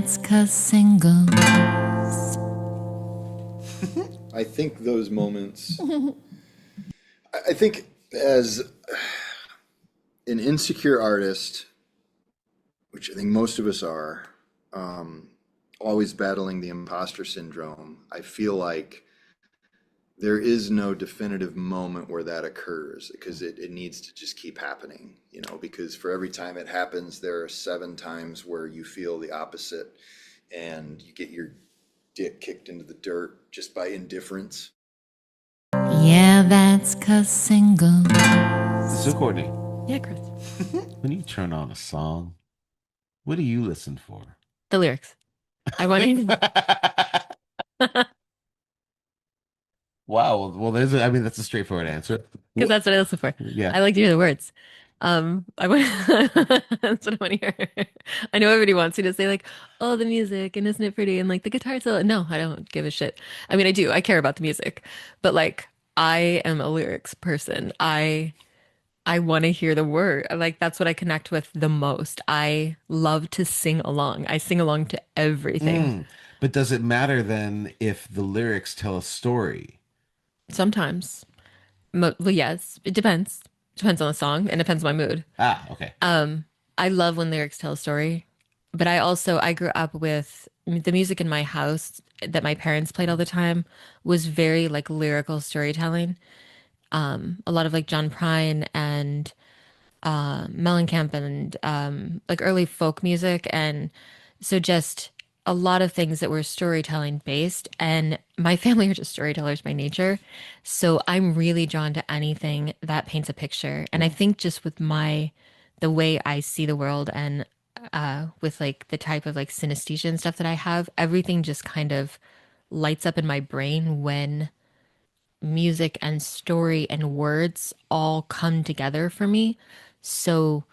that's CASSINGLES. I think those moments, I think as an insecure artist, which I think most of us are, um, always battling the imposter syndrome, I feel like there is no definitive moment where that occurs because it needs to just keep happening, because for every time it happens, there are 7 times where you feel the opposite and you get your dick kicked into the dirt just by indifference. Yeah, that's CASSINGLES. So, Courtney, Yeah, Chris. when you turn on a song, what do you listen for? The lyrics. I want to, Wow. Well, I mean, that's a straightforward answer. because that's what I listen for. Yeah. I like to hear the words. I want, that's what I want to hear. I know everybody wants you to say like, oh, the music and isn't it pretty? And like the guitar solo. No, I don't give a shit. I mean, I do. I care about the music, but like, I am a lyrics person. I want to hear the word. Like that's what I connect with the most. I love to sing along. I sing along to everything. But does it matter then if the lyrics tell a story? Sometimes. Well, yes, it depends. Depends on the song and depends on my mood. Ah, okay. I love when lyrics tell a story, but I grew up with the music in my house that my parents played all the time was very like lyrical storytelling. A lot of like John Prine and Mellencamp and like early folk music, and so just a lot of things that were storytelling based. And my family are just storytellers by nature, so I'm really drawn to anything that paints a picture. And I think just with the way I see the world and with like the type of like synesthesia and stuff that I have, everything just kind of lights up in my brain when music and story and words all come together for me. So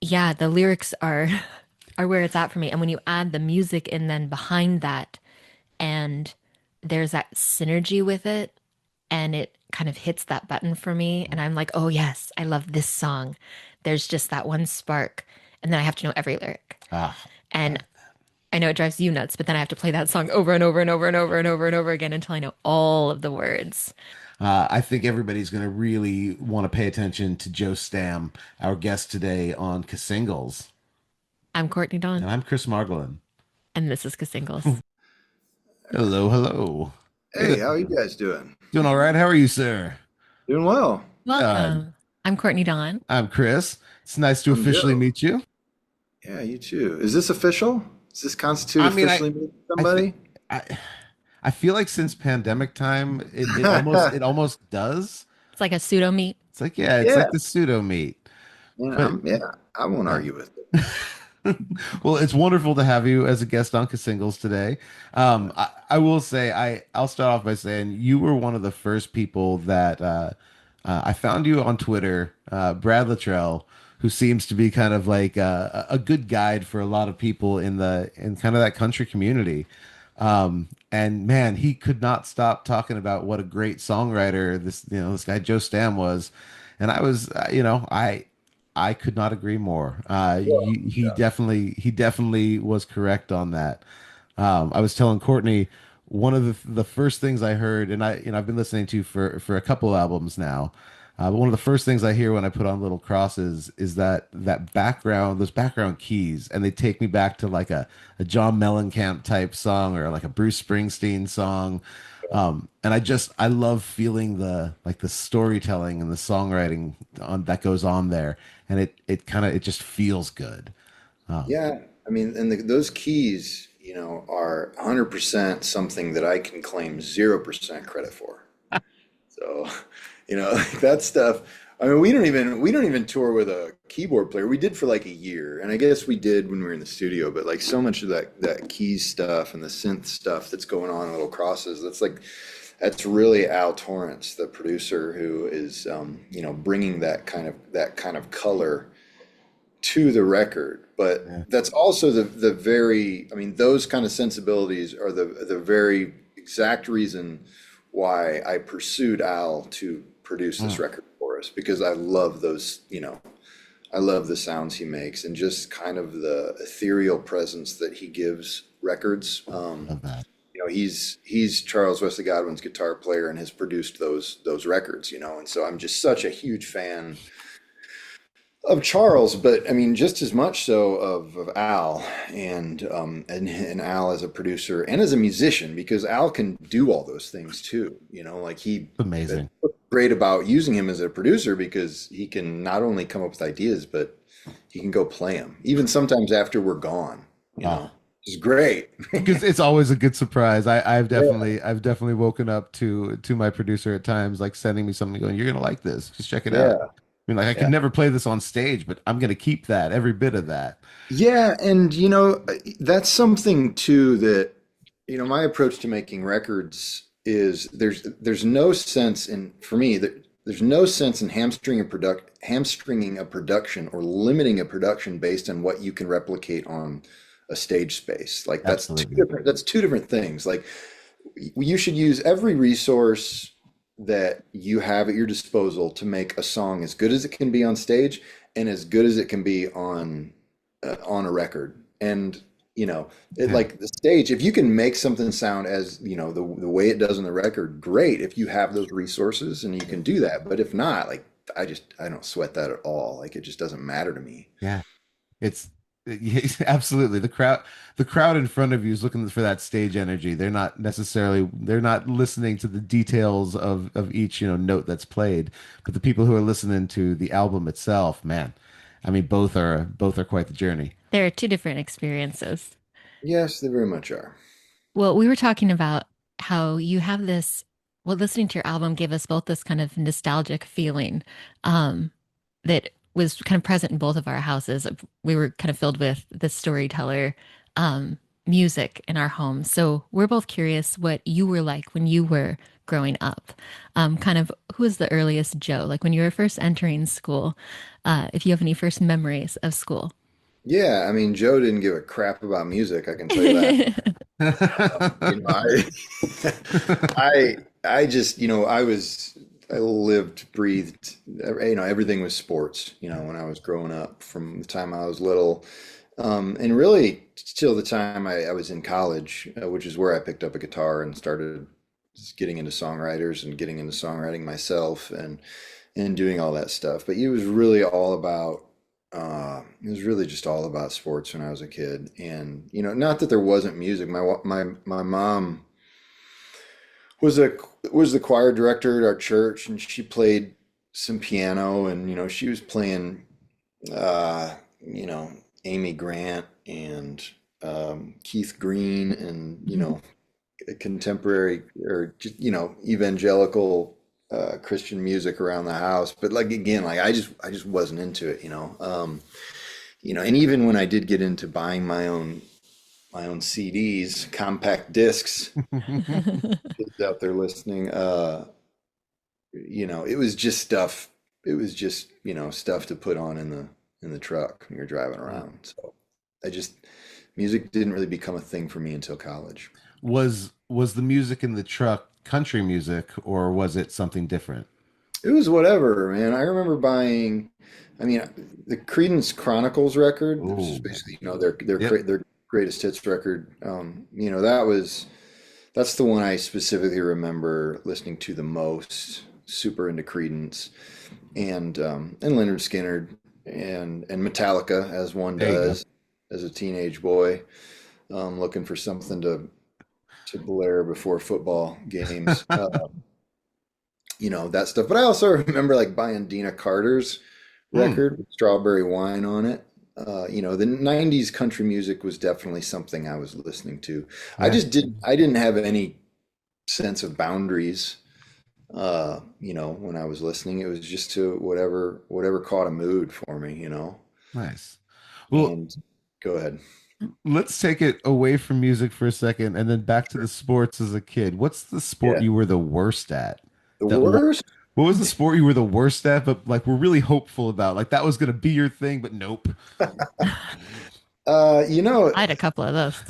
yeah, the lyrics are are where it's at for me. And when you add the music in then behind that and there's that synergy with it and it kind of hits that button for me and I'm like, "Oh yes, I love this song." There's just that one spark and then I have to know every lyric. Ah, And I know it drives you nuts, but then I have to play that song over and over and over and over and over and over again until I know all of the words. I think everybody's going to really want to pay attention to Joe Stamm, our guest today on Singles. I'm Courtney Dawn, And I'm Chris Margolin. and this is Singles. Hello, hello. Hey, how are you guys doing? Doing all right? How are you, sir? Doing well. Welcome. I'm Courtney Dawn. I'm Chris. It's nice to I'm officially Joe. meet you. Yeah, you too. Is this official? Does this constitute I mean, officially meeting I, somebody? I, I feel like since pandemic time, it almost does. It's like a pseudo meet. It's like, yeah, it's Yeah. like the pseudo meet. But Yeah, I won't yeah. argue with it. Well, it's wonderful to have you as a guest on Singles today. I will say, I'll start off by saying you were one of the first people that I found you on Twitter, Brad Luttrell, who seems to be kind of like a good guide for a lot of people in kind of that country community. And man, he could not stop talking about what a great songwriter this guy Joe Stamm was, and I was I could not agree more. He definitely was correct on that. I was telling Courtney one of the first things I heard, and I've been listening to for a couple albums now. But one of the first things I hear when I put on Little Crosses is that background, those background keys, and they take me back to like a John Mellencamp type song or like a Bruce Springsteen song. And I love feeling the storytelling and the songwriting that goes on there, and it just feels good. Yeah, I mean, and those keys, are 100% something that I can claim 0% credit for. So, like that stuff. I mean, we don't even tour with a keyboard player. We did for like a year, and I guess we did when we were in the studio. But like so much of that keys stuff and the synth stuff that's going on in Little Crosses, that's really Al Torrance, the producer, who is bringing that kind of color to the record. But Yeah. that's also the very, I mean, those kind of sensibilities are the very exact reason why I pursued Al to produce this record for us, because I love those, I love the sounds he makes and just kind of the ethereal presence that he gives records. Love that. He's Charles Wesley Godwin's guitar player and has produced those records, and so I'm just such a huge fan of Charles, but I mean, just as much so of Al and Al as a producer and as a musician, because Al can do all those things too. Like Amazing. what's great about using him as a producer because he can not only come up with ideas, but he can go play them, even sometimes after we're gone. Oh, It's great. because it's always a good surprise. I've Yeah, definitely woken up to my producer at times, like sending me something going, "You're gonna like this. Just check it out." yeah, I mean, like I could yeah. never play this on stage, but I'm gonna keep that every bit of that. Yeah, and that's something too that my approach to making records is there's no sense in for me that there's no sense in hamstringing a production or limiting a production based on what you can replicate on a stage space. Like Absolutely. that's two different things. Like you should use every resource that you have at your disposal to make a song as good as it can be on stage and as good as it can be on a record. And it Yeah. like the stage, if you can make something sound as the way it does on the record, great if you have those resources and you can do that. But if not, like I don't sweat that at all. Like it just doesn't matter to me. Yeah. It's absolutely the crowd in front of you is looking for that stage energy. They're not listening to the details of each, note that's played, but the people who are listening to the album itself, man. I mean, both are quite the journey. There are two different experiences. Yes, they very much are. Well, we were talking about how you have this, well, listening to your album gave us both this kind of nostalgic feeling that was kind of present in both of our houses. We were kind of filled with the storyteller um, music in our home. So we're both curious what you were like when you were growing up. Kind of who was the earliest Joe? Like when you were first entering school, if you have any first memories of school. Yeah, I mean, Joe didn't give a crap about music, I can tell you that. You know, I, I just, I lived, breathed, everything was sports, when I was growing up from the time I was little. And really till the time I was in college, which is where I picked up a guitar and started just getting into songwriters and getting into songwriting myself and doing all that stuff. But it was really just all about sports when I was a kid. And, not that there wasn't music. My mom was a was the choir director at our church, and she played some piano, and she was playing, uh, you know, Amy Grant and Keith Green, and contemporary or just evangelical Christian music around the house. But like again, like I just wasn't into it. And even when I did get into buying my own CDs, compact discs, kids out there listening, it was just stuff. It was just, stuff to put on in the truck when you're driving around. So I just music didn't really become a thing for me until college. Was the music in the truck country music or was it something different? It was whatever, man. I remember buying, I mean, the Creedence Chronicles record, which is Oh, basically, their yep. their greatest hits record. That's the one I specifically remember listening to the most. Super into Creedence and Leonard Skinner and Metallica, as one There you go. does as a teenage boy, looking for something to blare before football games. That stuff. But I also remember like buying Dina Carter's Hmm. record with Strawberry Wine on it. The 90s country music was definitely something I was listening to. Yeah. I didn't have any sense of boundaries when I was listening. It was just to whatever caught a mood for me. Nice. Well, And go ahead. let's take it away from music for a second and then back to the sports as a kid. What's the sport Yeah. you were the worst at? The That what, worst. what was the sport you were the worst at, but like we're really hopeful about? Like that was gonna be your thing, but nope. Uh, you know, I had a couple of those.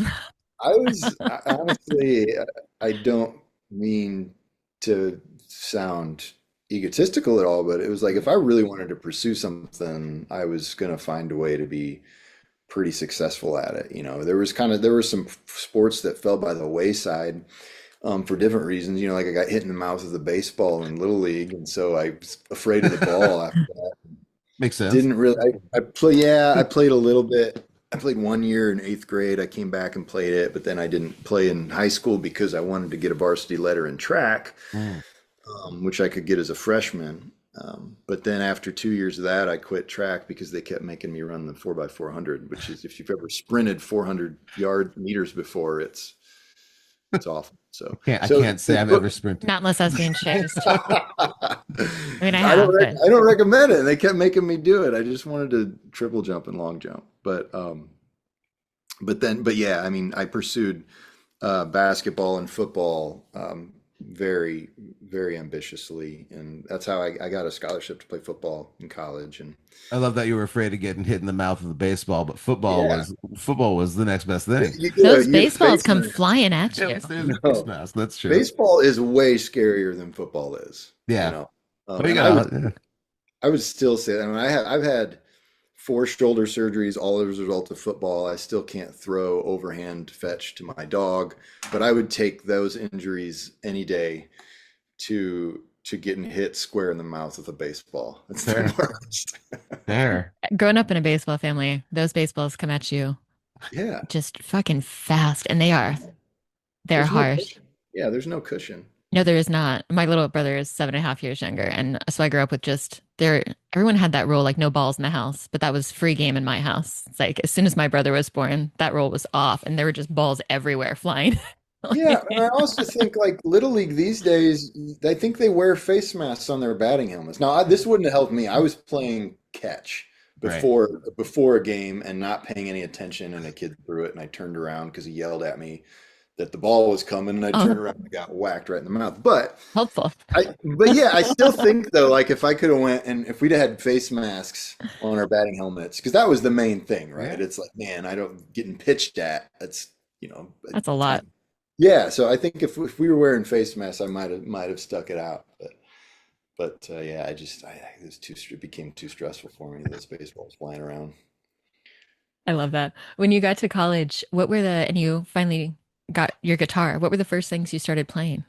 honestly, I don't mean to sound egotistical at all, but it was like if I really wanted to pursue something, I was gonna find a way to be pretty successful at it. There were some sports that fell by the wayside for different reasons. Like I got hit in the mouth with a baseball in Little League, and so I was afraid of the ball after that. Makes sense. Didn't really. I played a little bit. I played 1 year in eighth grade. I came back and played it, but then I didn't play in high school because I wanted to get a varsity letter in track, Mm. which I could get as a freshman. But then after 2 years of that, I quit track because they kept making me run the 4x400, which is if you've ever sprinted 400 meters before, it's awful. So I so can't say I've ever sprinted. Not unless I was being chased. I mean, I I don't have, but I don't recommend it. They kept making me do it. I just wanted to triple jump and long jump. But yeah, I mean, I pursued basketball and football very, very ambitiously, and that's how I got a scholarship to play football in college. And I love that you were afraid of getting hit in the mouth with a baseball, but yeah, football was the next best thing. those you get a baseballs face come mask. flying at Yeah, you. there's a face No, mask. That's true. baseball is way scarier than football is. You Yeah. know, Oh, you and got yeah. I would still say, I mean, I've had four shoulder surgeries, all as a result of football. I still can't throw overhand fetch to my dog, but I would take those injuries any day to getting hit square in the mouth with a baseball. It's the Fair. worst. Fair. Growing up in a baseball family, those baseballs come at you Yeah, just fucking fast, and they're there's no harsh. cushion. Yeah, there's no cushion. No, there is not. My little brother is 7.5 years younger, and so I grew up with just there. Everyone had that rule, like no balls in the house, but that was free game in my house. It's like as soon as my brother was born, that rule was off, and there were just balls everywhere flying. Yeah, and I also think like Little League these days, I think they wear face masks on their batting helmets. Now, this wouldn't have helped me. I was playing catch Right. before a game and not paying any attention, and a kid threw it, and I turned around because he yelled at me that the ball was coming, and I Oh, turned around and got whacked right in the mouth. But helpful. but yeah, I still think though, like if I could have went and if we'd have had face masks on our batting helmets, because that was the main thing, right? Yeah. It's like, man, I don't getting pitched at. That's That's a lot. yeah. So I think if we were wearing face masks, I might have stuck it out. But yeah, it was it became too stressful for me. Those baseballs flying around. I love that. When you got to college, and you finally got your guitar, what were the first things you started playing?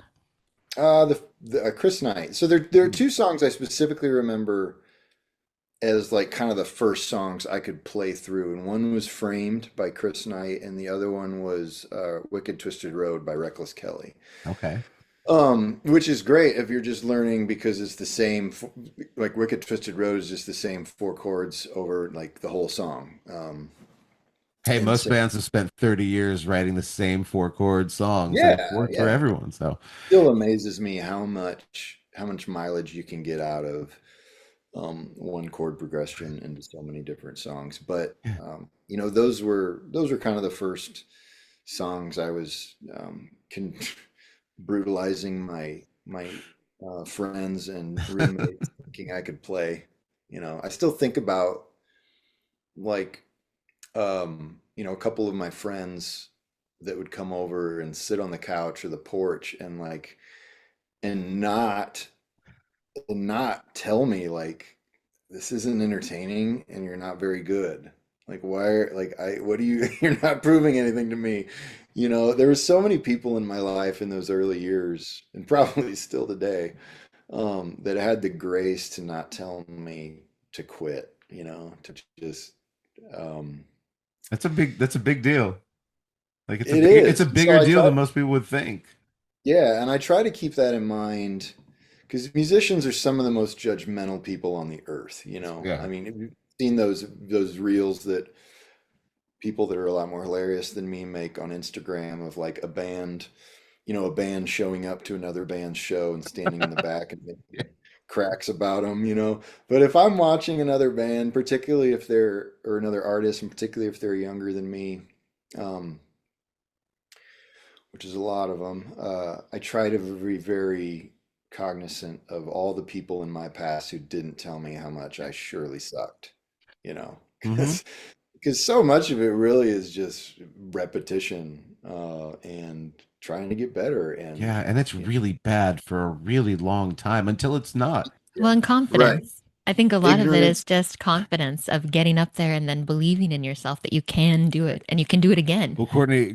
The Chris Knight. So there are two songs I specifically remember as like kind of the first songs I could play through, and one was "Framed" by Chris Knight, and the other one was "Wicked Twisted Road" by Reckless Kelly. Okay. Which is great if you're just learning because it's the same, like Wicked Twisted Road is just the same four chords over like the whole song. Hey, And most so bands have spent 30 years writing the same four chord songs and it's yeah, worked for yeah. everyone. So, Still amazes me how much mileage you can get out of one chord progression into so many different songs. But yeah. those were kind of the first songs I was brutalizing my friends and roommates thinking I could play. I still think about like a couple of my friends that would come over and sit on the couch or the porch and like and not tell me like this isn't entertaining and you're not very good. Like why like I what do you you're not proving anything to me. There were so many people in my life in those early years and probably still today that had the grace to not tell me to quit, to just um That's a big deal. Like it it's a is. So bigger deal than most people would think. yeah, and I try to keep that in mind because musicians are some of the most judgmental people on the earth. Yeah. I mean, have you seen those reels that people that are a lot more hilarious than me make on Instagram of like a band showing up to another band's show and standing in the back and Yeah. making cracks about them. But if I'm watching another band, particularly if they're or another artist, and particularly if they're younger than me, um, which is a lot of them, I try to be very cognizant of all the people in my past who didn't tell me how much I surely sucked, you know, Hmm. because so much of it really is just repetition, and trying to get better. Yeah, And and it's really bad for a really long time until it's not. yeah, Well, and right. confidence. I think a lot of it is Ignorance. just confidence of getting up there and then believing in yourself that you can do it and you can do it again. Well, Courtney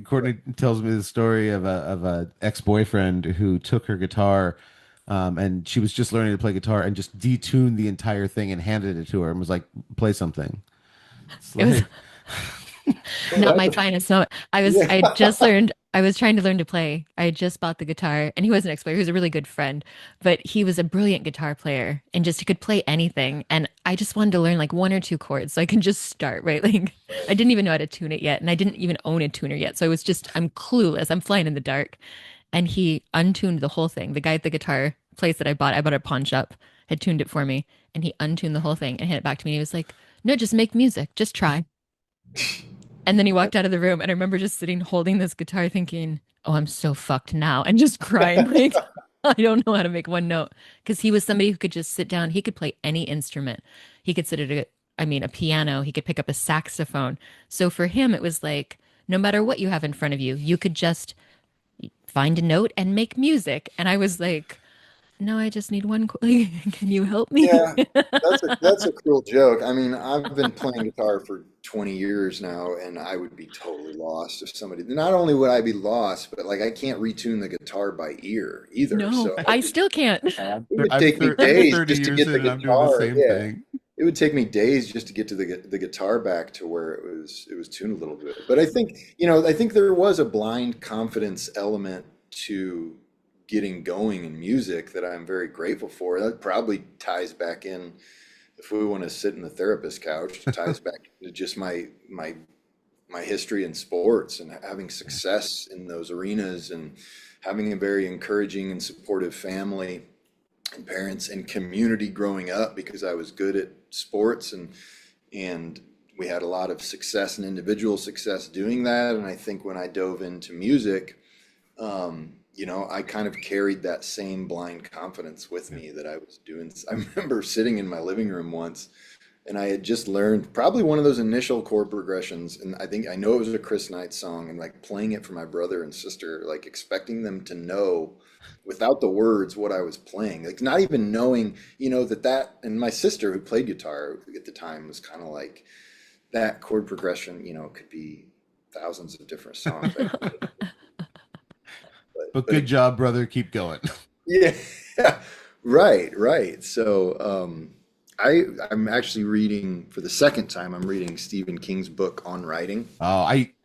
tells me the story of a ex-boyfriend who took her guitar, and she was just learning to play guitar and just detuned the entire thing and handed it to her and was like, "Play something." It's It was like, Well, not my that's finest moment. yeah. I was trying to learn to play. I had just bought the guitar and he wasn't an expert. He was a really good friend, but he was a brilliant guitar player and just he could play anything. And I just wanted to learn like one or two chords so I can just start, right? Like I didn't even know how to tune it yet. And I didn't even own a tuner yet. So I was just, I'm clueless. I'm flying in the dark. And he untuned the whole thing. The guy at the guitar place that I bought at a pawn shop, had tuned it for me. And he untuned the whole thing and handed it back to me. And he was like, no, just make music. Just try. And then he walked out of the room, and I remember just sitting holding this guitar thinking, oh, I'm so fucked now, and just crying. Like, I don't know how to make one note. Because he was somebody who could just sit down. He could play any instrument. He could sit at a piano. He could pick up a saxophone. So for him, it was like, no matter what you have in front of you, you could just find a note and make music. And I was like, no, I just need one. Can you help me? Yeah, that's a cruel joke. I mean, I've been playing guitar for 20 years now, and I would be totally lost if somebody. Not only would I be lost, but like I can't retune the guitar by ear either. No, So I still can't. it would I'm take me I'm days 30 just to years get in the and I'm doing the guitar. same Yeah, thing. it would take me days just to get to the guitar back to where it was tuned a little bit. But I think, I think there was a blind confidence element to getting going in music that I'm very grateful for. That probably ties back in, if we want to sit in the therapist couch, it ties back to just my history in sports and having success in those arenas and having a very encouraging and supportive family and parents and community growing up because I was good at sports and we had a lot of success and individual success doing that. And I think when I dove into music, I kind of carried that same blind confidence with me that I was doing. I remember sitting in my living room once and I had just learned probably one of those initial chord progressions. And I know it was a Chris Knight song and like playing it for my brother and sister, like expecting them to know without the words what I was playing, like not even knowing, and my sister who played guitar at the time was kind of like that chord progression, could be thousands of different songs. But But good job, brother. Keep going. yeah, right, right. So I'm actually reading for the second time. I'm reading Stephen King's book on writing. Oh,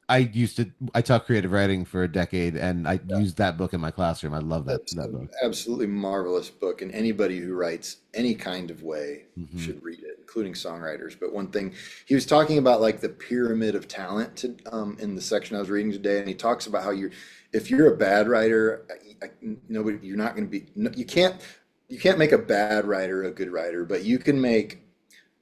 I taught creative writing for a decade and I used that book in my classroom. I love that That's that an book. absolutely marvelous book, and anybody who writes any kind of way Hmm. should read it, including songwriters. But one thing he was talking about, like the pyramid of talent, in the section I was reading today, and he talks about how if you're a bad writer, nobody, you're not going to be, no, you can't make a bad writer a good writer, but you can make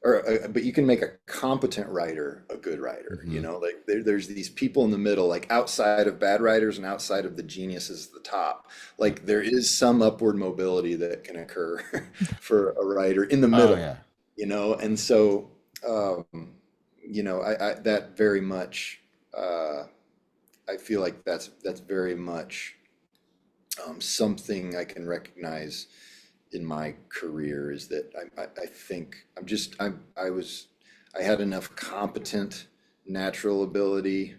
but you can make a competent writer a good writer. Hmm. Like there's these people in the middle, like outside of bad writers and outside of the geniuses at the top. Like there is some upward mobility that can occur for a writer in the Oh middle, yeah. and so I that very much I feel like that's very much something I can recognize in my career is that I think I had enough competent natural ability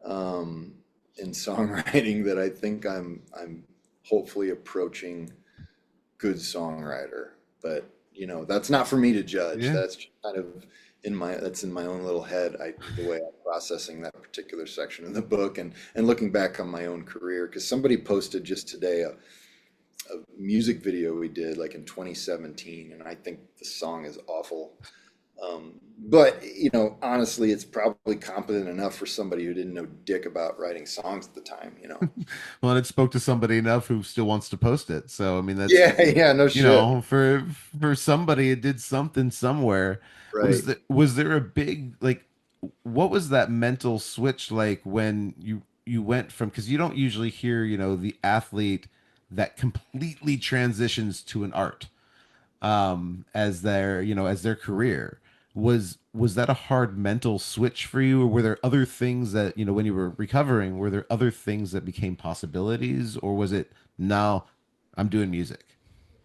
um, in songwriting that I think I'm hopefully approaching good songwriter. But that's not for me to judge. Yeah. That's just kind of that's in my own little head. The way I'm processing that particular section of the book and looking back on my own career because somebody posted just today a music video we did like in 2017, and I think the song is awful. But honestly, it's probably competent enough for somebody who didn't know dick about writing songs at the time. Well, and it spoke to somebody enough who still wants to post it. So I mean that's Yeah, yeah, no shit. for somebody it did something somewhere. Right. Was there a big like what was that mental switch like when you went from because you don't usually hear, the athlete that completely transitions to an art as their career. Was that a hard mental switch for you, or were there other things that, when you were recovering, were there other things that became possibilities, or was it, no, I'm doing music?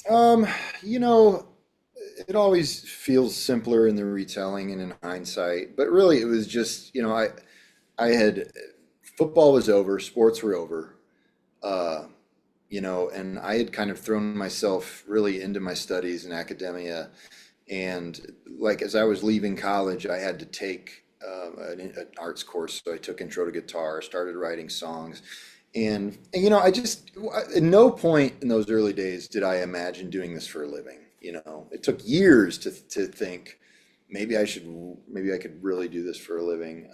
Um, you know, it always feels simpler in the retelling and in hindsight, but really it was just, I had football was over, sports were over. Uh, and I had kind of thrown myself really into my studies in academia. And like as I was leaving college, I had to take an arts course. So I took intro to guitar, started writing songs. I just, at no point in those early days did I imagine doing this for a living. It took years to think maybe I could really do this for a living.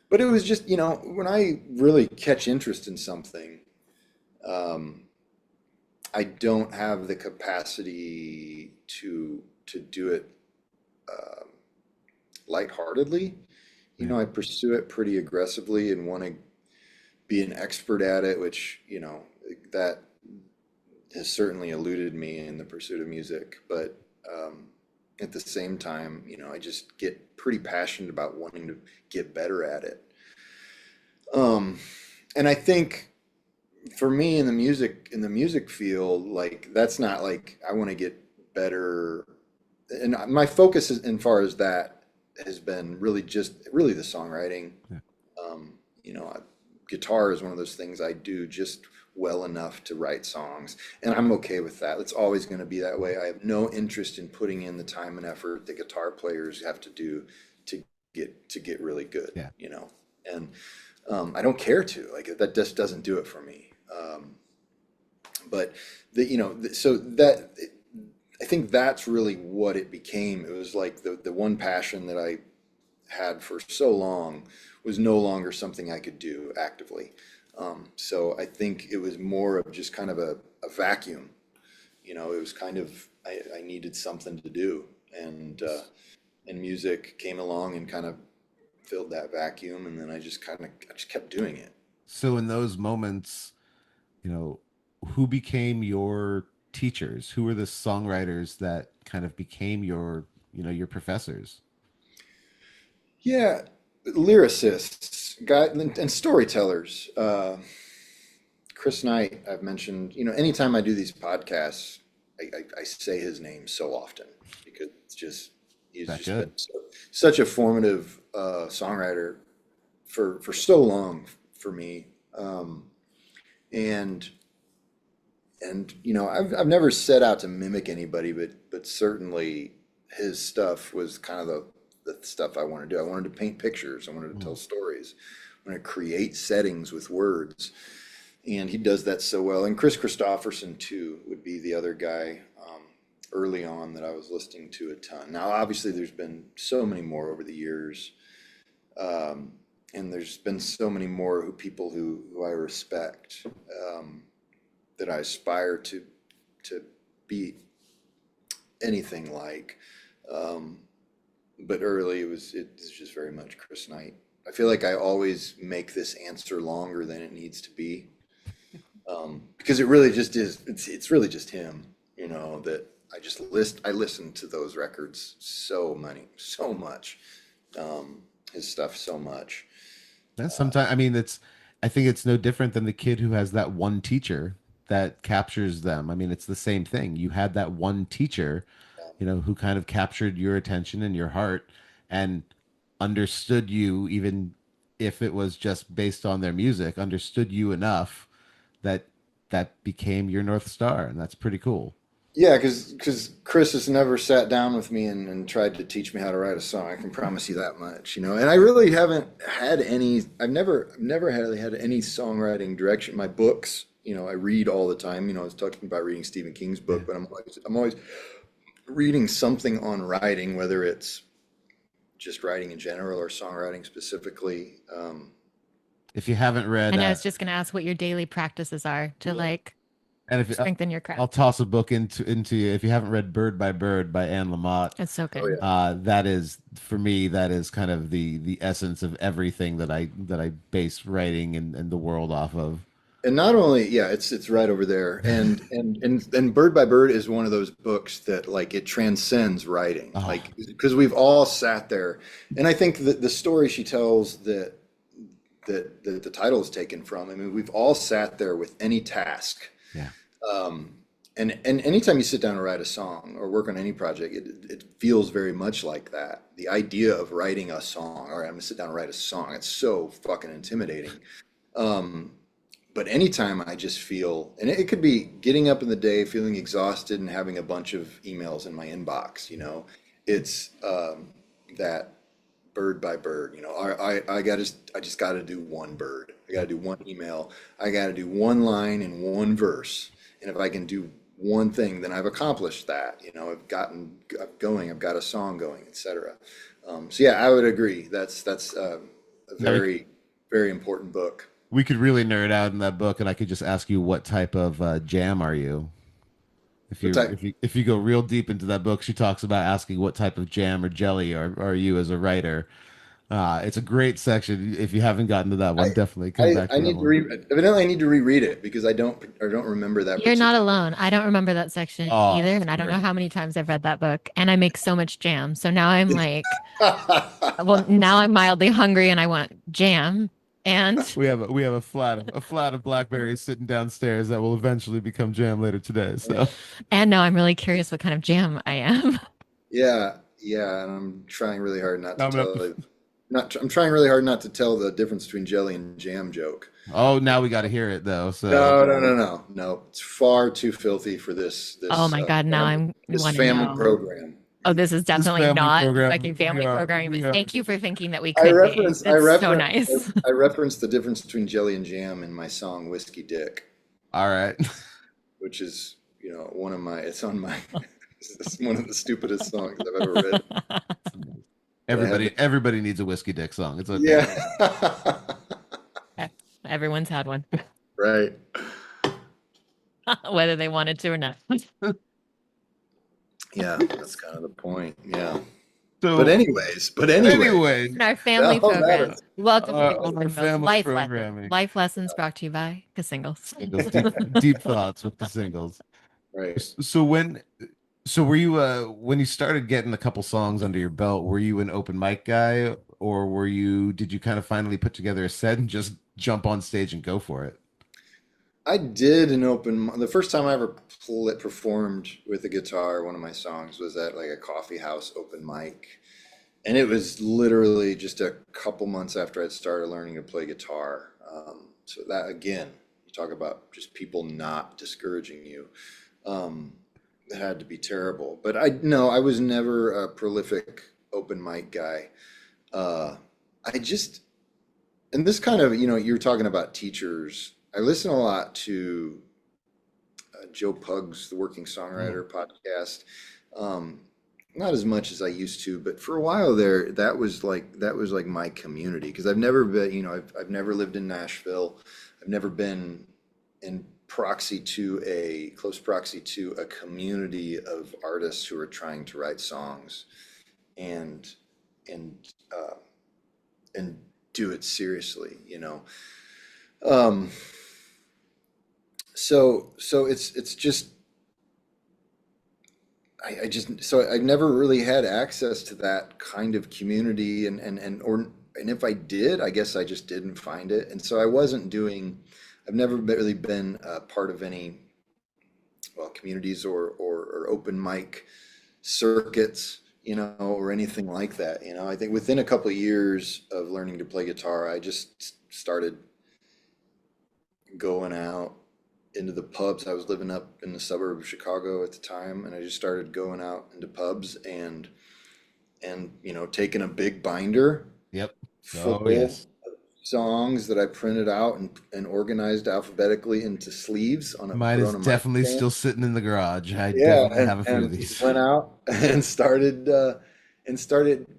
But it was just, when I really catch interest in something, um, I don't have the capacity to do it um, lightheartedly. Yeah. I pursue it pretty aggressively and want to be an expert at it, which, that has certainly eluded me in the pursuit of music. But at the same time, I just get pretty passionate about wanting to get better at it. Um, and I think for me in the music field, like that's not like I want to get better. And my focus is, as far as that has been really the songwriting. Yeah. Um, you know, I, Guitar is one of those things I do just well enough to write songs, and I'm okay with that. It's always going to be that way. I have no interest in putting in the time and effort that guitar players have to do to get really good, Yeah. and I don't care to. Like that just doesn't do it for me. But so that I think that's really what it became. It was like the one passion that I had for so long was no longer something I could do actively. So I think it was more of just kind of a vacuum. It was kind of I needed something to do, and music came along and kind of filled that vacuum, and then I just kept doing it. So in those moments, you know, who became your teachers? Who were the songwriters that kind of became your professors? Yeah, lyricists, and storytellers. Chris Knight, I've mentioned. Anytime I do these podcasts, I say his name so often because he's That just good? been such a formative songwriter for so long for me. And I've never set out to mimic anybody, but certainly his stuff was kind of the stuff I wanted to do. I wanted to paint pictures. I wanted to tell Mm. stories. I wanted to create settings with words, and he does that so well. And Chris Christopherson too would be the other guy early on that I was listening to a ton. Now, obviously, there's been so many more over the years, um, and there's been so many more people who I respect. That I aspire to be anything like. Um, but early it's just very much Chris Knight. I feel like I always make this answer longer than it needs to be, because it really just is. It's really just him. That I listen to those records so much, his stuff so much. And sometimes, I mean, I think it's no different than the kid who has that one teacher that captures them. I mean, it's the same thing. You had that one teacher, who kind of captured your attention and your heart and understood you, even if it was just based on their music, understood you enough that that became your North Star. And that's pretty cool. Yeah, because Chris has never sat down with me and tried to teach me how to write a song. I can promise you that much, And I really haven't had any. I've never really had any songwriting direction. My books, I read all the time. I was talking about reading Stephen King's Yeah. book, but I'm always reading something on writing, whether it's just writing in general or songwriting specifically. If you haven't read, And I was just going to ask what your daily practices are to like and if strengthen your I'll craft. toss a book into you, if you haven't read Bird by Bird by Anne Lamott, It's so Oh good. yeah, that is for me, that is kind of the essence of everything that I base writing and the world off of. And not only, yeah, it's right over there. And Bird by Bird is one of those books that like it transcends writing. Oh, Like because we've all sat there. And I think that the story she tells that the title is taken from, I mean, we've all sat there with any task. yeah. Um, and anytime you sit down and write a song or work on any project, it feels very much like that. The idea of writing a song, all right, I'm gonna sit down and write a song. It's so fucking intimidating. Um, but anytime I just feel, and it could be getting up in the day, feeling exhausted and having a bunch of emails in my inbox, it's that bird by bird, I just got to do one bird. I got to do one email. I got to do one line and one verse. And if I can do one thing, then I've accomplished that. I've going, I've got a song going, etc. So yeah, I would agree. That's a Now very, very important book. we could really nerd out in that book, and I could just ask you what type of jam are you? If What you type? if you go real deep into that book, she talks about asking what type of jam or jelly are you as a writer. It's a great section. If you haven't gotten to that I, one, definitely come back I to that need to one. evidently I need to reread it because I don't remember that You're not particular. alone. I don't remember that section Oh, either, and I don't know how many times I've read that book. And I make so much jam. So now I'm like, well, now I'm mildly hungry and I want jam. And we have a flat of blackberries sitting downstairs that will eventually become jam later today. So and now I'm really curious what kind of jam I am. Yeah, yeah, and I'm trying really hard not to I'm gonna have tell to. it. Not, I'm trying really hard not to tell the difference between jelly and jam joke. Oh, now we got to hear it though. So No, no, no, no, no. It's far too filthy for Oh my God, now I'm this want to family know. program. Oh, this is this definitely family not program, fucking family programming, we but are. thank you for thinking that we could be. I That's so nice. I reference the difference between jelly and jam in my song "Whiskey Dick," All right. which is one of my. It's on my. It's one of the stupidest songs I've ever written. But I had to, Everybody needs a whiskey dick song. It's okay. yeah. Everyone's had one, Right. whether they wanted to or not. Yeah, that's kind of the point. Yeah. So But anyway, anyway, In our family that all program, matters. welcome to the our family Life Lessons. programming. Life Lessons brought to you by CASSINGLES. Deep thoughts with the singles. Right. So were you when you started getting a couple songs under your belt, were you an open mic guy, or did you kind of finally put together a set and just jump on stage and go for it? I did an the first time I ever performed with a guitar, one of my songs was at like a coffee house open mic. And it was literally just a couple months after I'd started learning to play guitar. So that again, you talk about just people not discouraging you. Um, it had to be terrible. But no, I was never a prolific open mic guy. Uh, I just, and this kind of, you're talking about teachers. I listen a lot to Joe Pug's The Working Mm. Songwriter podcast. Um, not as much as I used to, but for a while there, that was like my community because I've never been, I've never lived in Nashville. I've never been in close proxy to a community of artists who are trying to write songs and and uh, and do it seriously, Um, so it's just I just so I never really had access to that kind of community and if I did, I guess I just didn't find it. And so I wasn't doing I've never really been a part of any communities or open mic circuits, or anything like that. I think within a couple of years of learning to play guitar, I just started going out into the pubs. I was living up in the suburb of Chicago at the time, and I just started going out into pubs and taking a big binder Yep. Oh full yes. of songs that I printed out and organized alphabetically into sleeves Mine put is on a definitely microphone. still sitting in the garage. I Yeah, definitely have a few of and these. went out and started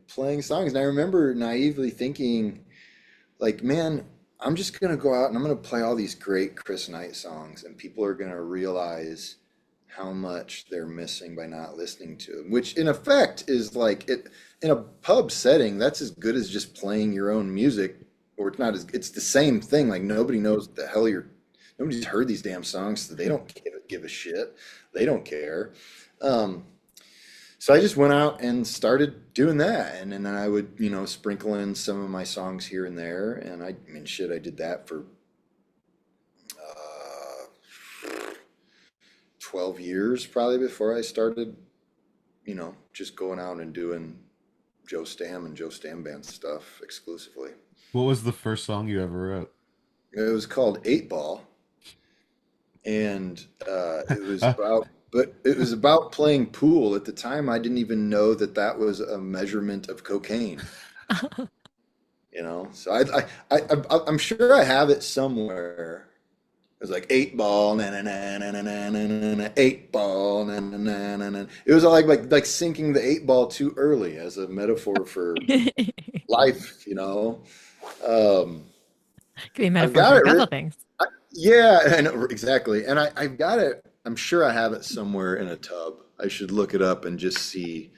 playing songs. And I remember naively thinking, like, man, I'm just gonna go out and I'm gonna play all these great Chris Knight songs, and people are gonna realize how much they're missing by not listening to them. Which, in effect, is like it in a pub setting. That's as good as just playing your own music, or it's not as it's the same thing. Like nobody's heard these damn songs, so they don't give a shit. They don't care. Um, so I just went out and started doing that, and then I would, sprinkle in some of my songs here and there, and I mean, shit, I did that for 12 years probably before I started, just going out and doing Joe Stamm and Joe Stamm band stuff exclusively. What was the first song you ever wrote? It was called Eight Ball, and it was about playing pool. At the time, I didn't even know that that was a measurement of cocaine. So I'm sure I have it somewhere. It was like eight ball, na na na na na na na na na, eight ball, na na na na na. It was like sinking the eight ball too early as a metaphor for life. Um, Could be a I've metaphor got for a it couple written. things. Yeah, and exactly. And I've got it. I'm sure I have it somewhere in a tub. I should look it up and just see,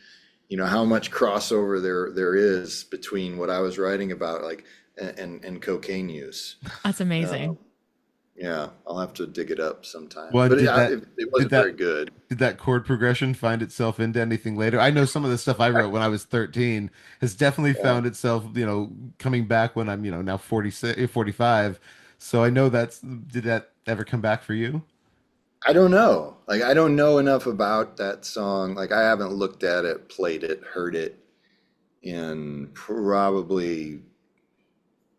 how much crossover there is between what I was writing about, like, and cocaine use. That's Um, amazing. yeah, I'll have to dig it up sometime. Well, But did that it did wasn't very that good. did that chord progression find itself into anything later? I know some of the stuff I wrote when I was 13 has definitely Yeah. found itself, coming back when I'm, now 46, 45. So I know did that ever come back for you? I don't know. Like, I don't know enough about that song. Like, I haven't looked at it, played it, heard it in probably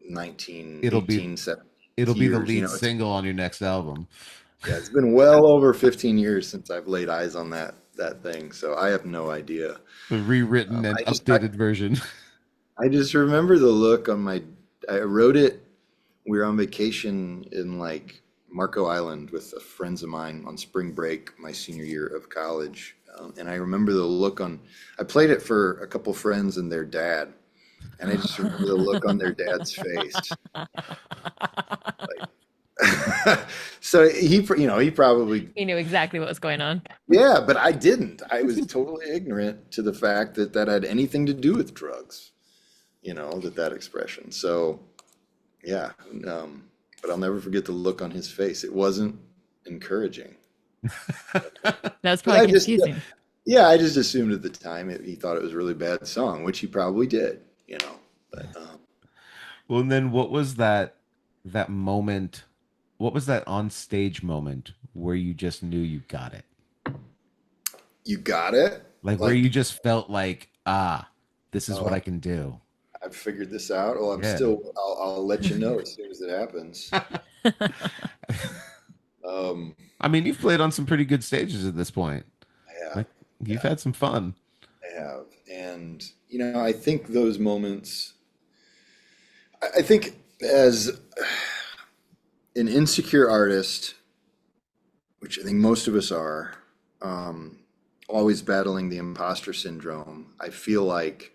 nineteen, It'll be 18, 17 it'll be the years. lead single on your next album. Yeah, it's been well over 15 years since I've laid eyes on that thing, so I have no idea. The rewritten and I just I, updated version. I just remember the look on my. I wrote it. We were on vacation in like Marco Island with friends of mine on spring break, my senior year of college, and I remember the look on. I played it for a couple friends and their dad, and I just remember the look on their dad's face. So he probably. He knew exactly what was going on. Yeah, but I didn't. I was totally ignorant to the fact that that had anything to do with drugs, that expression. So, yeah, but I'll never forget the look on his face. It wasn't encouraging. That was But probably confusing. yeah, I just assumed at the time he thought it was a really bad song, which he probably did. But Well, and then what was that moment? What was that on stage moment where you just knew you got it? you got it? Like where Like, you just felt like, this is what oh, I can do. I've figured this out. Well, Yeah. I'll let you know as soon as it happens. Um, I mean, you've played on some pretty good stages at this point. I have. Like you've Yeah. had some fun. I have. And, I think those moments, I think as an insecure artist, which I think most of us are, um, always battling the imposter syndrome, I feel like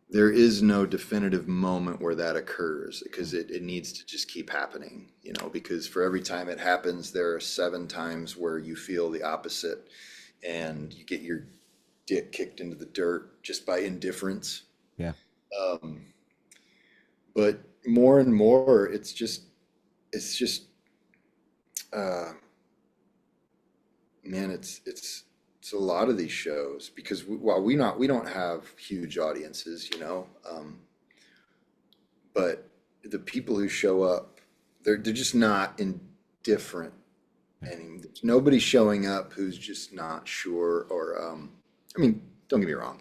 there is no definitive moment where that occurs because it needs to just keep happening, because for every time it happens, there are 7 times where you feel the opposite and you get your dick kicked into the dirt just by indifference. Yeah. Um, but more and more, it's just, uh, man, it's a lot of these shows because while we don't have huge audiences, but the people who show up, they're just not indifferent. And there's nobody showing up who's just not sure or I mean, don't get me wrong.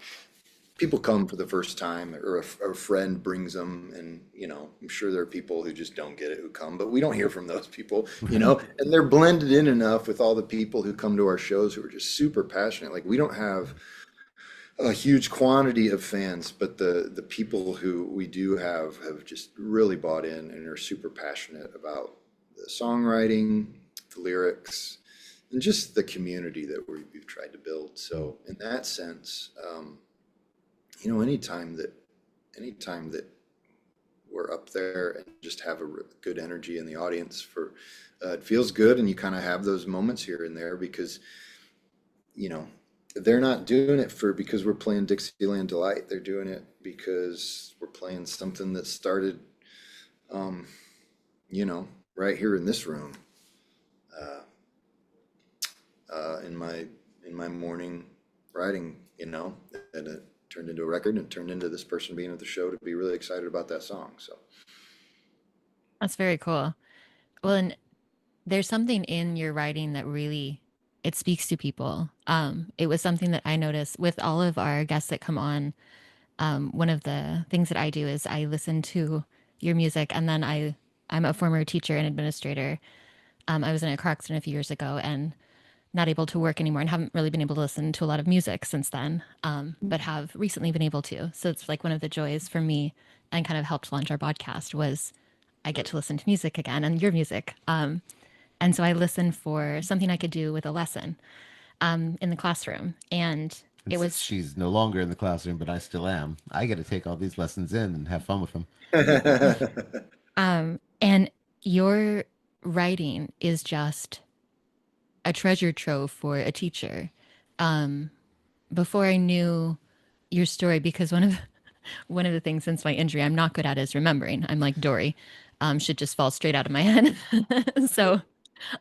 People come for the first time or a friend brings them and I'm sure there are people who just don't get it who come, but we don't hear from those people, and they're blended in enough with all the people who come to our shows who are just super passionate. Like we don't have a huge quantity of fans, but the people who we do have just really bought in and are super passionate about the songwriting, the lyrics, and just the community that we've tried to build. So in that sense, anytime that we're up there and just have a good energy in the audience it feels good, and you kind of have those moments here and there because you know they're not doing it because we're playing Dixieland Delight. They're doing it because we're playing something that started, um, you know, right here in this room, in my morning writing, and it turned into a record and turned into this person being at the show to be really excited about that song. So That's very cool. Well, and there's something in your writing that really it speaks to people. It was something that I noticed with all of our guests that come on. One of the things that I do is I listen to your music, and then I'm a former teacher and administrator. I was in a car accident a few years ago and not able to work anymore, and haven't really been able to listen to a lot of music since then, but have recently been able to. So it's like one of the joys for me, and kind of helped launch our podcast, was I get to listen to music again, and your music. And so I listened for something I could do with a lesson in the classroom. And And it since was, she's no longer in the classroom, but I still am, I get to take all these lessons in and have fun with them. and your writing is just a treasure trove for a teacher. Before I knew your story, because one of the things since my injury I'm not good at is remembering. I'm like Dory, should just fall straight out of my head. So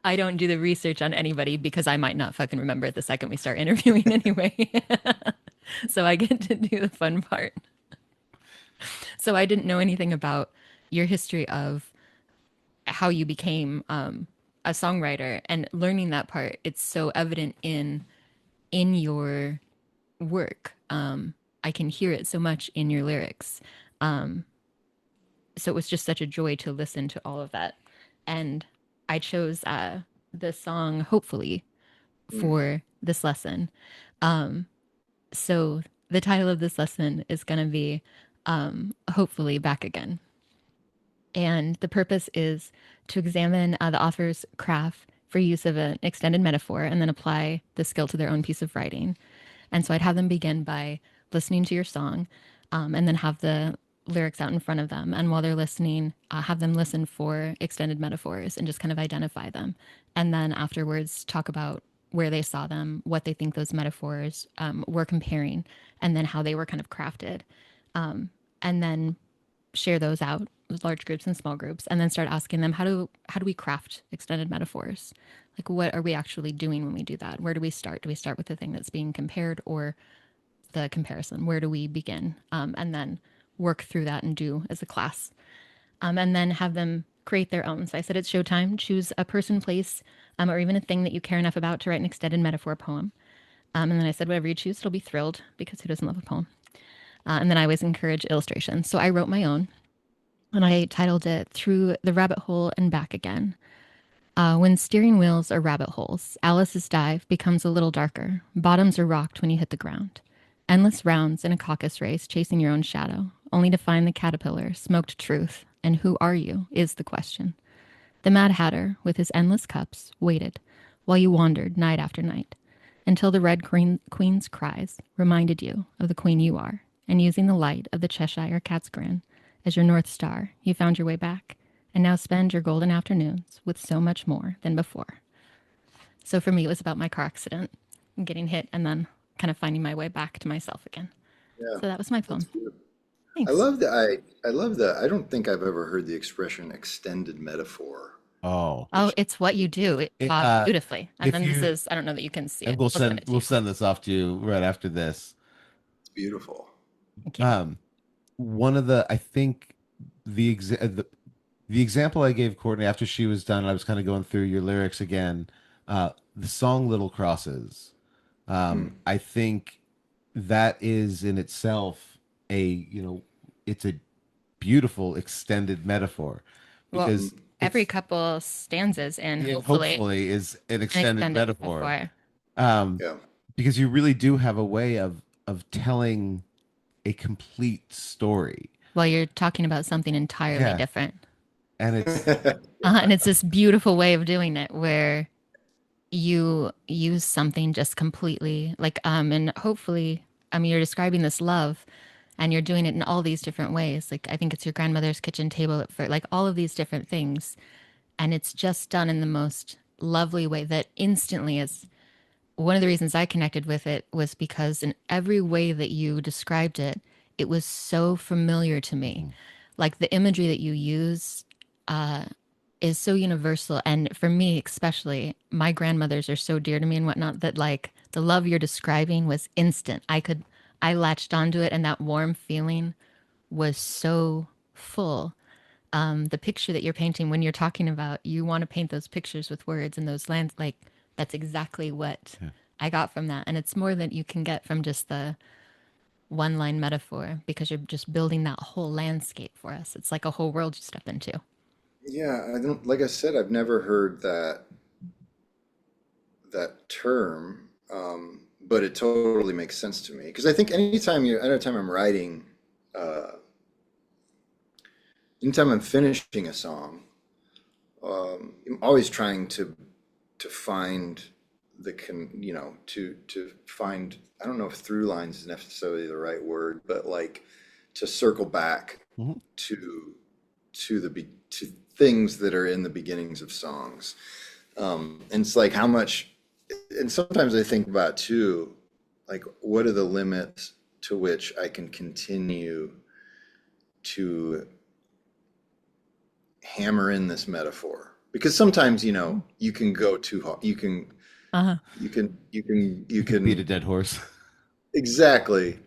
I don't do the research on anybody because I might not fucking remember it the second we start interviewing anyway. So I get to do the fun part. So I didn't know anything about your history of how you became a songwriter, and learning that part. It's so evident in your work. I can hear it so much in your lyrics. So it was just such a joy to listen to all of that. And I chose the song Hopefully for this lesson. So the title of this lesson is going to be Hopefully Back Again. And the purpose is to examine the author's craft for use of an extended metaphor and then apply the skill to their own piece of writing. And so I'd have them begin by listening to your song, and then have the lyrics out in front of them. And while they're listening, have them listen for extended metaphors and just kind of identify them. And then afterwards, talk about where they saw them, what they think those metaphors were comparing, and then how they were kind of crafted. And then share those out with large groups and small groups, and then start asking them, how do we craft extended metaphors? Like, what are we actually doing when we do that? Where do we start? Do we start with the thing that's being compared, or the comparison? Where do we begin? And then work through that and do as a class. And then have them create their own. So I said, it's showtime. Choose a person, place, or even a thing that you care enough about to write an extended metaphor poem. And then I said, whatever you choose, it'll be thrilled, because who doesn't love a poem? And then I always encourage illustrations. So I wrote my own, and I titled it Through the Rabbit Hole and Back Again. When steering wheels are rabbit holes, Alice's dive becomes a little darker. Bottoms are rocked when you hit the ground. Endless rounds in a caucus race, chasing your own shadow, only to find the caterpillar, smoked truth. And who are you, is the question. The Mad Hatter, with his endless cups, waited while you wandered night after night, until the Red Queen's cries reminded you of the queen you are, and using the light of the Cheshire Cat's grin as your North Star, you found your way back, and now spend your golden afternoons with so much more than before. So for me, it was about my car accident, and getting hit, and then kind of finding my way back to myself again. Yeah, So that was my that's poem. beautiful. I Thanks. love that. I love that. I don't think I've ever heard the expression extended metaphor. Oh, Oh, it's what you do. It it, taught beautifully. And if then this you is, I don't know that you can see and it. We'll send it to we'll you. send this off to you right after this. It's beautiful. Thank you. One of the I think the example I gave Courtney after she was done, I was kind of going through your lyrics again. The song "Little Crosses." I think that is in itself it's a beautiful extended metaphor Well, because every it's couple stanzas in hopefully hopefully is an an extended extended metaphor. metaphor. Um, Yeah. because you really do have a way of telling a complete story. Well, you're talking about something entirely Yeah. different. And it's And it's this beautiful way of doing it where you use something just completely like, and hopefully, I mean, you're describing this love, and you're doing it in all these different ways. Like, I think it's your grandmother's kitchen table for like all of these different things. And it's just done in the most lovely way that instantly is one of the reasons I connected with it, was because in every way that you described it, it was so familiar to me. Like the imagery that you use, is so universal. And for me, especially, my grandmothers are so dear to me and whatnot that like the love you're describing was instant. I latched onto it and that warm feeling was so full. The picture that you're painting when you're talking about, you want to paint those pictures with words and those lands, like that's exactly what I got from that. And it's more than you can get from just the one line metaphor because you're just building that whole landscape for us. It's like a whole world you step into. Yeah, I don't, like I said, I've never heard that term, but it totally makes sense to me. Because I think anytime I'm writing, uh, anytime I'm finishing a song, I'm always trying to find to find, I don't know if through lines is necessarily the right word, but like to circle back Mhm. to things that are in the beginnings of songs. And it's like how much, and sometimes I think about too, like what are the limits to which I can continue to hammer in this metaphor? Because sometimes, you can go too hard. Uh-huh. You Beat a can dead horse. exactly.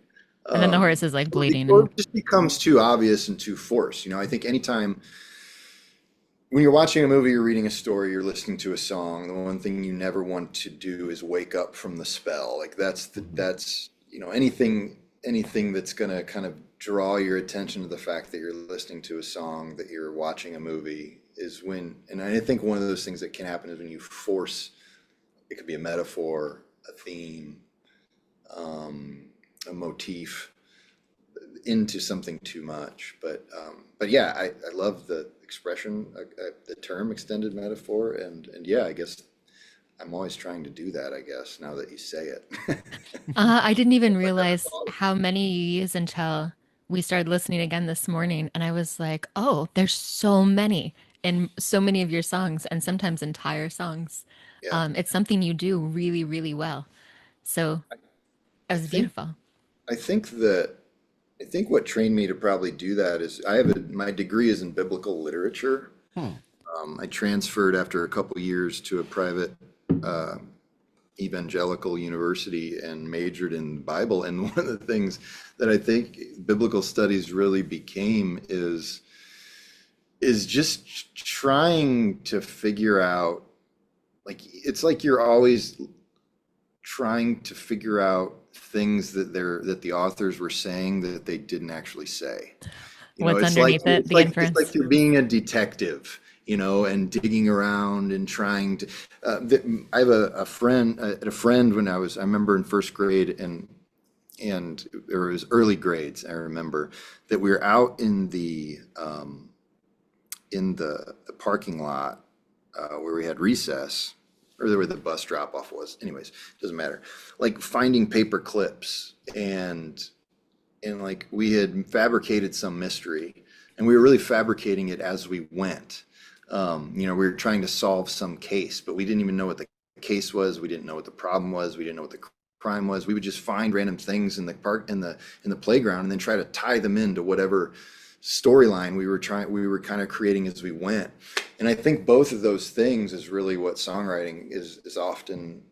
And then the horse is like bleeding Or and it just becomes too obvious and too forced. I think anytime when you're watching a movie, you're reading a story, you're listening to a song, the one thing you never want to do is wake up from the spell. Like that's anything that's going to kind of draw your attention to the fact that you're listening to a song, that you're watching a movie is when, and I think one of those things that can happen is when you force, it could be a metaphor, a theme, a motif into something too much. But yeah, I love the expression, the term extended metaphor, and yeah, I guess I'm always trying to do that. I guess now that you say it, I didn't even I never realize thought of how many you use until we started listening again this morning. And I was like, oh, there's so many in so many of your songs and sometimes entire songs. yeah. It's something you do really, really well. So it I was think beautiful. I think that I think what trained me to probably do that is my degree is in biblical literature. Hmm. I transferred after a couple years to a private uh, evangelical university and majored in Bible. And one of the things that I think biblical studies really became is just trying to figure out, like it's like you're always trying to figure out things that the authors were saying that they didn't actually say. What's It's like underneath it, the it's inference. like you're being a detective, and digging around and trying to. I have a friend when I remember in first grade, and it was early grades. I remember that we were out in the parking lot where we had recess, or where the bus drop off was. Anyways, doesn't matter. Like finding paper clips and like we had fabricated some mystery, and we were really fabricating it as we went. We were trying to solve some case, but we didn't even know what the case was. We didn't know what the problem was. We didn't know what the crime was. We would just find random things in the park, in the playground, and then try to tie them into whatever storyline we were kind of creating as we went. And I think both of those things is really what songwriting is often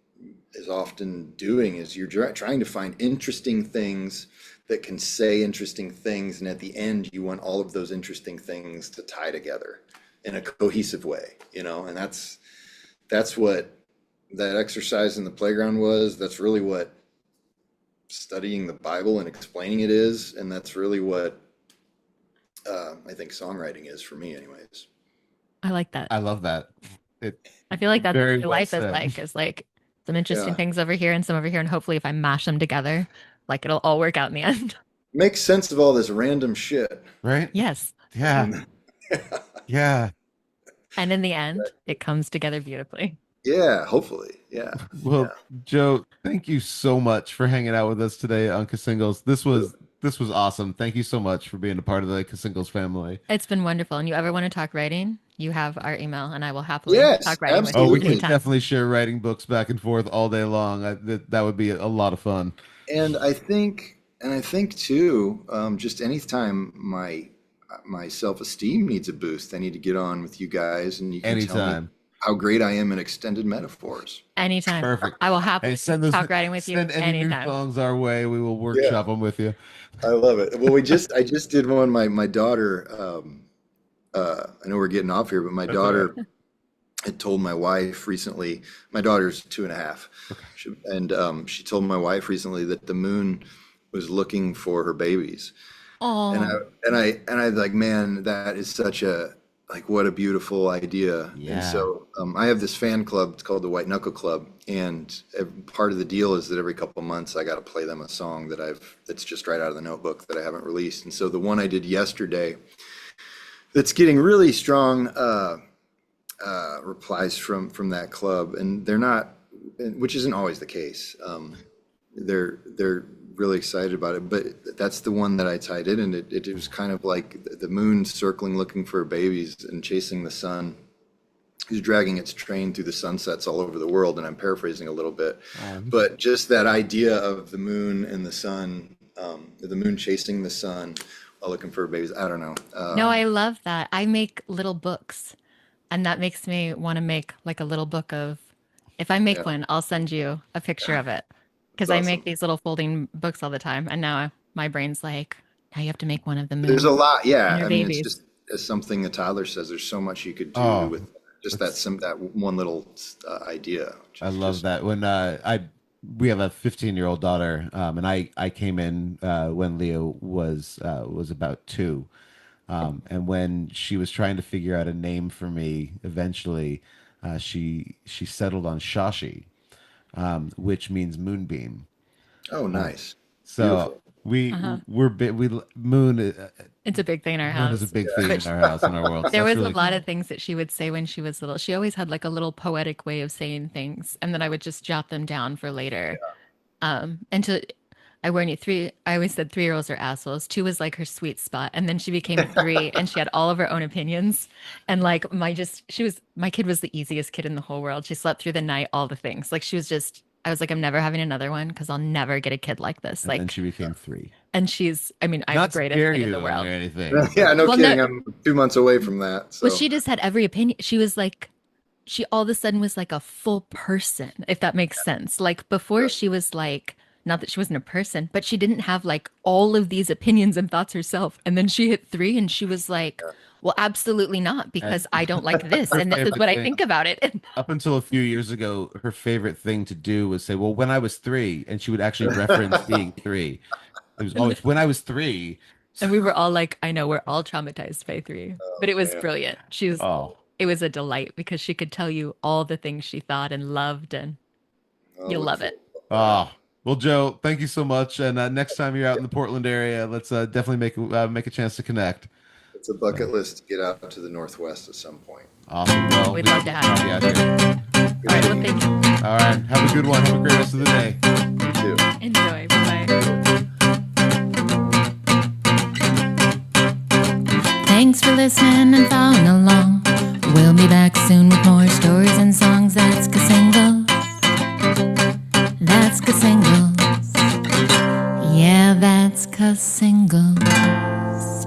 doing, is you're trying to find interesting things that can say interesting things, and at the end you want all of those interesting things to tie together in a cohesive way, and that's what that exercise in the playground was. That's really what studying the Bible and explaining it is, and that's really what I think songwriting is for me anyways. I like that. I love that. It I feel like that's what very your well life said. is like some interesting Yeah, things over here and some over here. And hopefully if I mash them together, like it'll all work out in the end. makes sense of all this random shit. Right? Yes. Yeah. And Yeah. And in the end, it comes together beautifully. yeah, hopefully, yeah, Well, yeah. Joe, thank you so much for hanging out with us today on Casingles. This was awesome. Thank you so much for being a part of the Casingles family. It's been wonderful. And you ever want to talk writing, you have our email and I will happily Yes, talk writing with Oh, you we can absolutely. anytime. definitely share writing books back and forth all day long. That would be a lot of fun. And I think too, just anytime my self-esteem needs a boost. I need to get on with you guys, and you can tell me Anytime. how great I am in extended metaphors. Anytime. Perfect. I will happily Hey, send those, talk writing with you send any new anytime. songs our way. We will Yeah, workshop them with you. I love it. Well, I just did one. My daughter. I know we're getting off here, but my That's all right. daughter had told my wife recently. My daughter's 2.5, and she told my wife recently that the moon was looking for her babies. And I Oh, and I like, man, that is such a like what a beautiful idea. And Yeah. so I have this fan club. It's called the White Knuckle Club, and part of the deal is that every couple months I got to play them a song that's just right out of the notebook that I haven't released. And so the one I did yesterday, that's getting really strong replies from that club, and they're not, which isn't always the case. They're really excited about it, but that's the one that I tied in, and it was kind of like the moon circling, looking for babies, and chasing the sun, who's dragging its train through the sunsets all over the world. And I'm paraphrasing a little bit, but just that idea of the moon and the sun, the moon chasing the sun while looking for babies. I don't know. no, I love that. I make little books, and that makes me want to make like a little book of, if I make Yeah, one, I'll send you a picture of it. it's Because I make awesome. these little folding books all the time. And now my brain's like, now you have to make one of the There's a moon lot. and Yeah, her I mean, it's babies. just as something a toddler says. There's so much you could do Oh, with just that's that one little idea, which I is love just that. When I we have a 15-year-old daughter, and I came in when Leo was about 2. And when she was trying to figure out a name for me, eventually she settled on Shashi, which means moonbeam. oh, Uh, nice, so beautiful. Uh-huh. moon It's a big thing in our moon is a house. big thing But in our house, in our world. So there that's was a really lot of cool. things that she would say when she was little. She always had like a little poetic way of saying things, and then I would just jot them down for later. And to I warn you, three. I always said 3-year-olds are assholes. 2 was like her sweet spot, and then she became 3, and she had all of her own opinions. And like my kid was the easiest kid in the whole world. She slept through the night, all the things. Like she was just. I was like, I'm never having another one because I'll never get a kid like this. And then Like, she became 3. and I mean, I have the Not to greatest scare kid in you the or world. anything, Yeah, but no Well, no, kidding. I'm 2 months away from that. well, So she just had every opinion. She was like, she all of a sudden was like a full person, if that makes sense. Like before, she was like, not that she wasn't a person, but she didn't have like all of these opinions and thoughts herself. And then she hit 3 and she was like, well, absolutely not, and because I don't like this. her And this is favorite what I thing think about it. And up until a few years ago, her favorite thing to do was say, "Well, when I was 3," and she would actually reference being 3. It was always when I was 3. and we were all like, I know we're all traumatized by 3, but it was man, brilliant. Oh, It was a delight because she could tell you all the things she thought and loved, and I'll you'll look love forward it. to that. oh. Well, Joe, thank you so much. And next time you're out in the Portland area, let's definitely make a chance to connect. It's a So bucket list to get out to the Northwest at some point. awesome. Well, We'd we'd love love to to have have you. you out here. All Good right. Well, seeing thank you. you. All right. Have a good one. Have a great rest of the day. You too. Enjoy. Bye bye. Thanks for listening and following along. We'll be back soon with more stories and songs. That's CASSINGLES. That's CASSINGLES. Yeah, that's CASSINGLES.